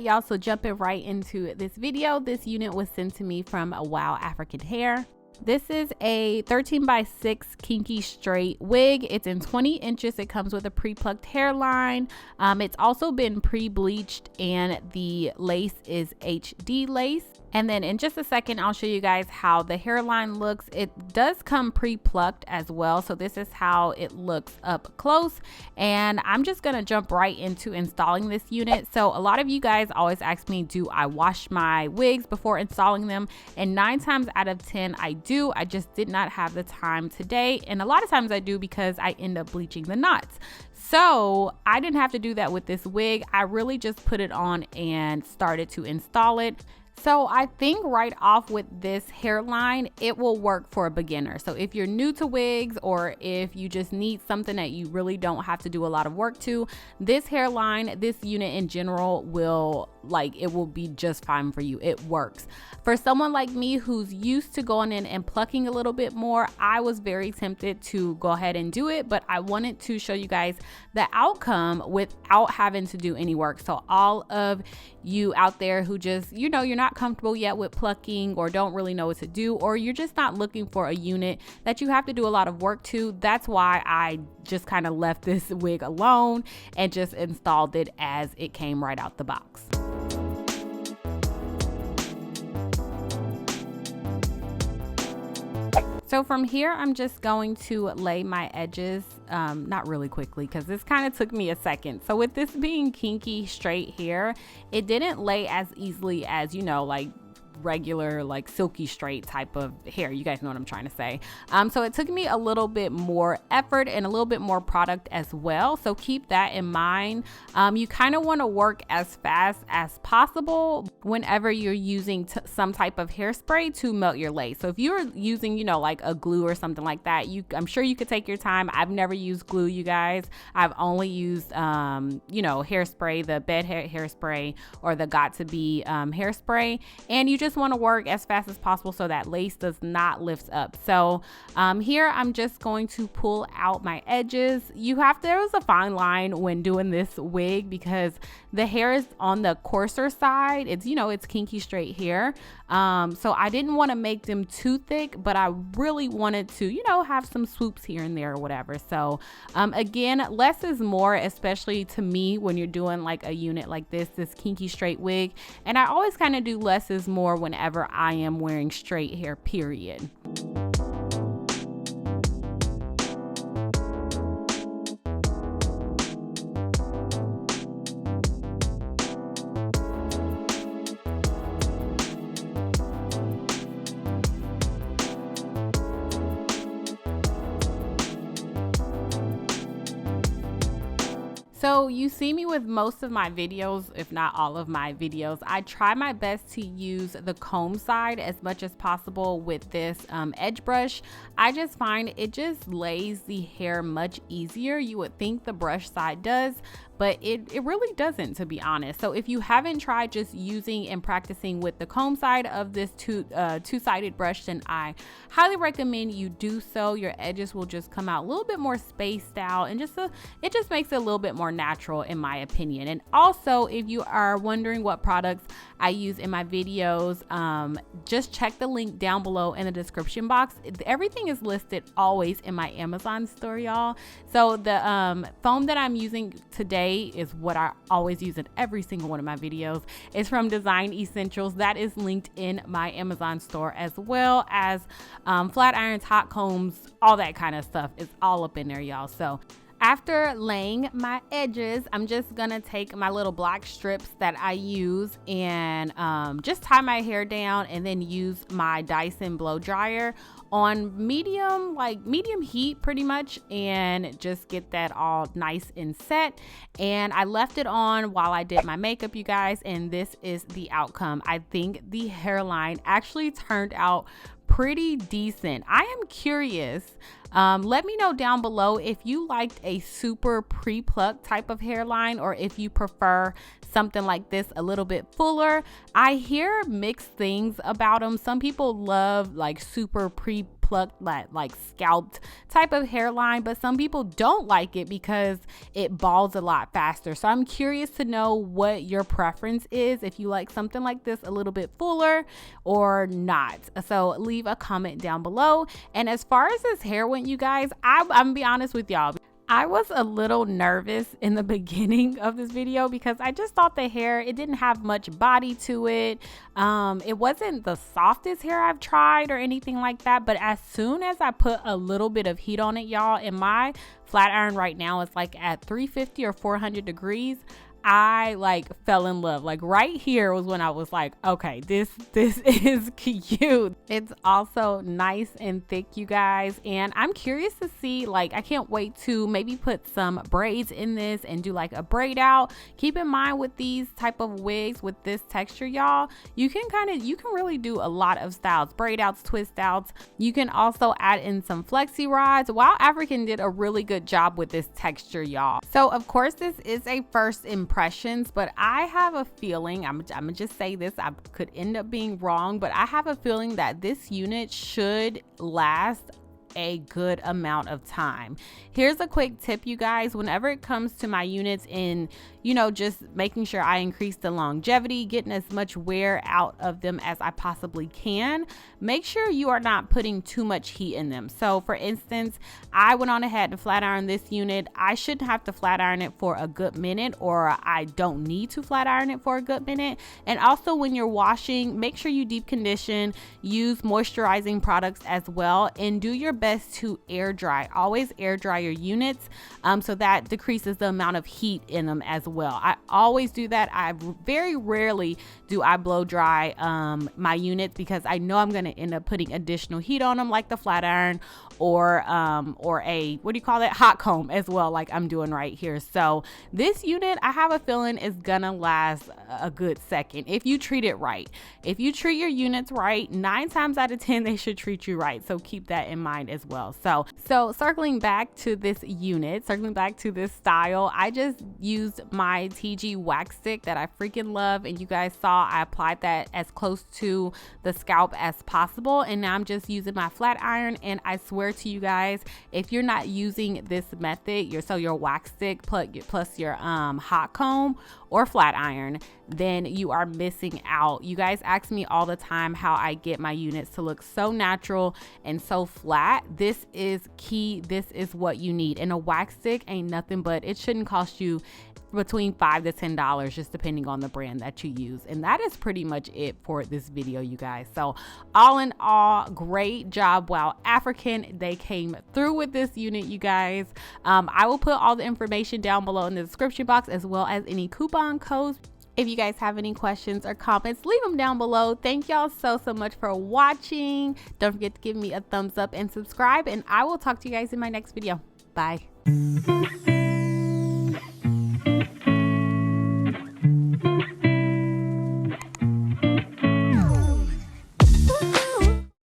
y'all, so jumping right into this video. This unit was sent to me from WowAfrican Hair. This is a 13 by 6 kinky straight wig. It's in 20 inches. It comes with a pre-plucked hairline. It's also been pre-bleached, and the lace is HD lace. And then in just a second, I'll show you guys how the hairline looks. It does come pre-plucked as well. So this is how it looks up close. And I'm just gonna jump right into installing this unit. So a lot of you guys always ask me, do I wash my wigs before installing them? And 9 times out of 10, I do. I just did not have the time today. And a lot of times I do because I end up bleaching the knots. So I didn't have to do that with this wig. I really just put it on and started to install it. So I think right off with this hairline, it will work for a beginner. So if you're new to wigs, or if you just need something that you really don't have to do a lot of work to, this hairline, this unit in general will be just fine for you. It works. For someone like me who's used to going in and plucking a little bit more, I was very tempted to go ahead and do it, but I wanted to show you guys the outcome without having to do any work. So all of you out there who just, you're not comfortable yet with plucking, or don't really know what to do, or you're just not looking for a unit that you have to do a lot of work to, that's why I just kind of left this wig alone and just installed it as it came right out the box. So from here, I'm just going to lay my edges, not really quickly because this kind of took me a second. So with this being kinky straight hair, it didn't lay as easily as, like regular silky straight type of hair. You guys know what I'm trying to say. So it took me a little bit more effort and a little bit more product as well. So keep that in mind. You kind of want to work as fast as possible whenever you're using some type of hairspray to melt your lace. So if you're using, like a glue or something like that, I'm sure you could take your time. I've never used glue, you guys. I've only used, hairspray, the bed hairspray, or the Got To Be hairspray. And you just want to work as fast as possible so that lace does not lift up. So here I'm just going to pull out my edges. There was a fine line when doing this wig because the hair is on the coarser side. It's it's kinky straight hair. So I didn't want to make them too thick, but I really wanted to have some swoops here and there or whatever. So again, less is more, especially to me when you're doing a unit like this kinky straight wig. And I always kind of do less is more whenever I am wearing straight hair, period. So you see me with most of my videos, if not all of my videos, I try my best to use the comb side as much as possible with this edge brush. I just find it just lays the hair much easier. You would think the brush side does, but it really doesn't, to be honest. So if you haven't tried just using and practicing with the comb side of this two-sided brush, then I highly recommend you do so. Your edges will just come out a little bit more spaced out, and it just makes it a little bit more natural, in my opinion. And also, if you are wondering what products I use in my videos, just check the link down below in the description box. Everything is listed always in my Amazon store, y'all. So the foam that I'm using today is what I always use in every single one of my videos. It's from Design Essentials. That is linked in my Amazon store, as well as flat irons, hot combs, all that kind of stuff is all up in there, y'all. So after laying my edges, I'm just gonna take my little black strips that I use and just tie my hair down, and then use my Dyson blow dryer on medium heat pretty much, and just get that all nice and set. And I left it on while I did my makeup, you guys, and this is the outcome. I think the hairline actually turned out pretty decent. I am curious. Let me know down below if you liked a super pre-plucked type of hairline, or if you prefer something like this a little bit fuller. I hear mixed things about them. Some people love super pre-plucked plucked, that like scalped type of hairline, but some people don't like it because it balds a lot faster. So I'm curious to know what your preference is, if you like something like this a little bit fuller or not. So leave a comment down below. And as far as this hair went, you guys, I'm gonna be honest with y'all, I was a little nervous in the beginning of this video because I just thought the hair, it didn't have much body to it. It wasn't the softest hair I've tried or anything like that, but as soon as I put a little bit of heat on it, y'all, and my flat iron right now is like at 350 or 400 degrees, I like fell in love. Like right here was when I was like, okay, this is cute. It's also nice and thick, you guys, and I'm curious to see, like, I can't wait to maybe put some braids in this and do like a braid out. Keep in mind with these type of wigs with this texture, y'all, you can really do a lot of styles, braid outs, twist outs. You can also add in some flexi rods. WowAfrican did a really good job with this texture, y'all. So of course this is a first impressions, but I have a feeling, I'm gonna just say this, I could end up being wrong, but I have a feeling that this unit should last a good amount of time. Here's a quick tip, you guys. Whenever it comes to my units, in just making sure I increase the longevity, getting as much wear out of them as I possibly can, make sure you are not putting too much heat in them. So for instance, I went on ahead and flat iron this unit. I shouldn't have to flat iron it for a good minute, or I don't need to flat iron it for a good minute. And also when you're washing, make sure you deep condition, use moisturizing products as well, and do your best to air dry. Always air dry your units, so that decreases the amount of heat in them as well. I always do that. I very rarely do I blow dry my units, because I know I'm going to end up putting additional heat on them, like the flat iron or a, what do you call that, hot comb as well, like I'm doing right here. So this unit, I have a feeling, is gonna last a good second if you treat it right. If you treat your units right, 9 times out of 10 they should treat you right. So keep that in mind as well. So circling back to this unit, circling back to this style, I just used my TG wax stick that I freaking love, and you guys saw I applied that as close to the scalp as possible, and now I'm just using my flat iron. And I swear to you guys, if you're not using this method, your wax stick plus your hot comb or flat iron, then you are missing out. You guys ask me all the time how I get my units to look so natural and so flat. This is key. This is what you need. And a wax stick ain't nothing but, it shouldn't cost you between $5 to $10, just depending on the brand that you use. And that is pretty much it for this video, you guys. So all in all, great job, WowAfrican. They came through with this unit, you guys. I will put all the information down below in the description box, as well as any coupon codes. If you guys have any questions or comments, leave them down below. Thank y'all so much for watching. Don't forget to give me a thumbs up and subscribe, and I will talk to you guys in my next video. Bye.